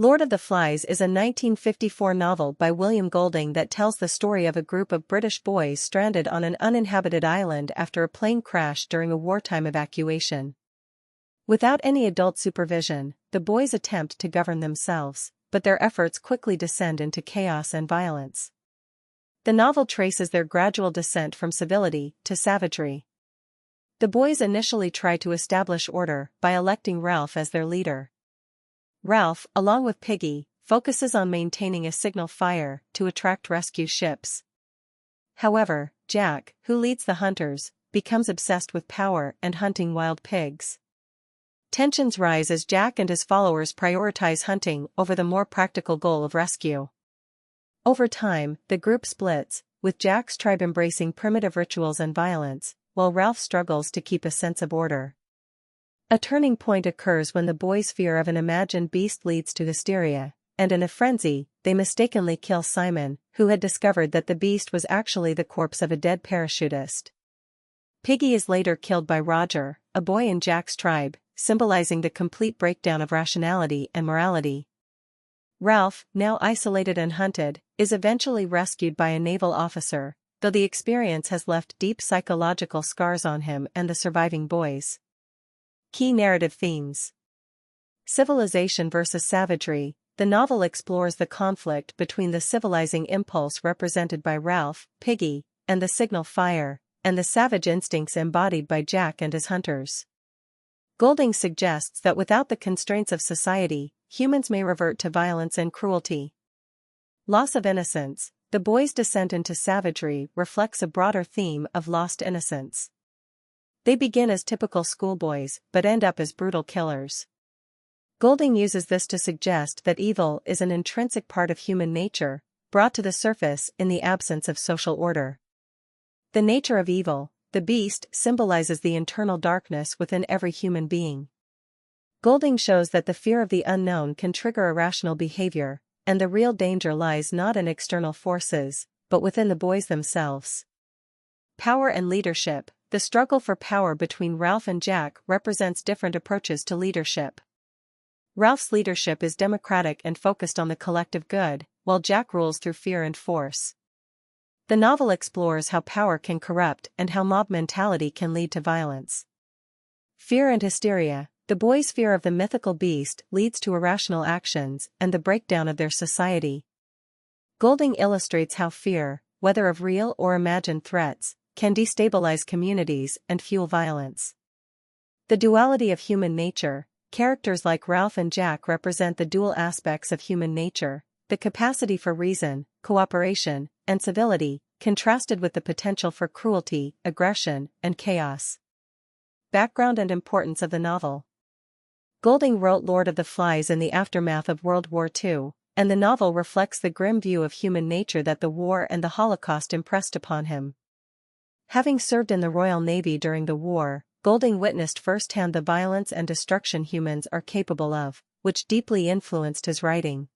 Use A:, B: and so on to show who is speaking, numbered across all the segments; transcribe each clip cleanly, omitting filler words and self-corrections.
A: Lord of the Flies is a 1954 novel by William Golding that tells the story of a group of British boys stranded on an uninhabited island after a plane crash during a wartime evacuation. Without any adult supervision, the boys attempt to govern themselves, but their efforts quickly descend into chaos and violence. The novel traces their gradual descent from civility to savagery. The boys initially try to establish order by electing Ralph as their leader. Ralph, along with Piggy, focuses on maintaining a signal fire to attract rescue ships. However, Jack, who leads the hunters, becomes obsessed with power and hunting wild pigs. Tensions rise as Jack and his followers prioritize hunting over the more practical goal of rescue. Over time, the group splits, with Jack's tribe embracing primitive rituals and violence, while Ralph struggles to keep a sense of order. A turning point occurs when the boys' fear of an imagined beast leads to hysteria, and in a frenzy, they mistakenly kill Simon, who had discovered that the beast was actually the corpse of a dead parachutist. Piggy is later killed by Roger, a boy in Jack's tribe, symbolizing the complete breakdown of rationality and morality. Ralph, now isolated and hunted, is eventually rescued by a naval officer, though the experience has left deep psychological scars on him and the surviving boys. Key narrative themes. Civilization versus savagery. The novel explores the conflict between the civilizing impulse represented by Ralph, Piggy, and the signal fire, and the savage instincts embodied by Jack and his hunters. Golding suggests that without the constraints of society, humans may revert to violence and cruelty. Loss of innocence. The boys' descent into savagery reflects a broader theme of lost innocence. They begin as typical schoolboys, but end up as brutal killers. Golding uses this to suggest that evil is an intrinsic part of human nature, brought to the surface in the absence of social order. The nature of evil. The beast symbolizes the internal darkness within every human being. Golding shows that the fear of the unknown can trigger irrational behavior, and the real danger lies not in external forces, but within the boys themselves. Power and leadership. The struggle for power between Ralph and Jack represents different approaches to leadership. Ralph's leadership is democratic and focused on the collective good, while Jack rules through fear and force. The novel explores how power can corrupt and how mob mentality can lead to violence. Fear and hysteria. The boys' fear of the mythical beast leads to irrational actions and the breakdown of their society. Golding illustrates how fear, whether of real or imagined threats, can destabilize communities and fuel violence. The duality of human nature. Characters like Ralph and Jack represent the dual aspects of human nature, the capacity for reason, cooperation, and civility, contrasted with the potential for cruelty, aggression, and chaos. Background and importance of the novel. Golding wrote Lord of the Flies in the aftermath of World War II, and the novel reflects the grim view of human nature that the war and the Holocaust impressed upon him. Having served in the Royal Navy during the war, Golding witnessed firsthand the violence and destruction humans are capable of, which deeply influenced his writing.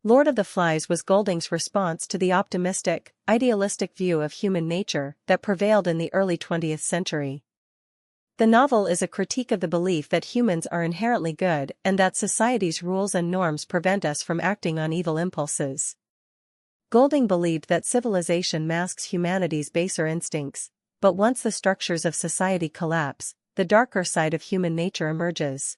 A: Lord of the Flies was Golding's response to the optimistic, idealistic view of human nature that prevailed in the early 20th century. The novel is a critique of the belief that humans are inherently good and that society's rules and norms prevent us from acting on evil impulses. Golding believed that civilization masks humanity's baser instincts, but once the structures of society collapse, the darker side of human nature emerges.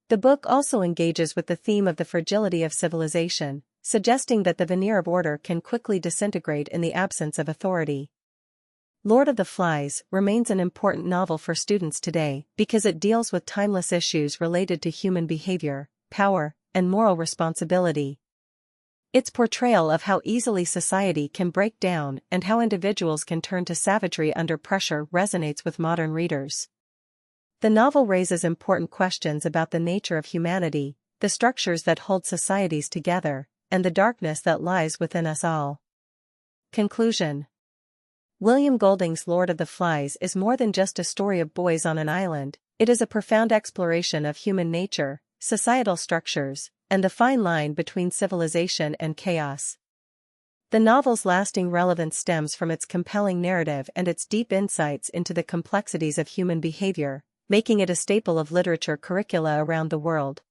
A: The book also engages with the theme of the fragility of civilization, suggesting that the veneer of order can quickly disintegrate in the absence of authority. Lord of the Flies remains an important novel for students today because it deals with timeless issues related to human behavior, power, and moral responsibility. Its portrayal of how easily society can break down and how individuals can turn to savagery under pressure resonates with modern readers. The novel raises important questions about the nature of humanity, the structures that hold societies together, and the darkness that lies within us all. Conclusion. William Golding's Lord of the Flies is more than just a story of boys on an island, it is a profound exploration of human nature, societal structures, and the fine line between civilization and chaos. The novel's lasting relevance stems from its compelling narrative and its deep insights into the complexities of human behavior, making it a staple of literature curricula around the world.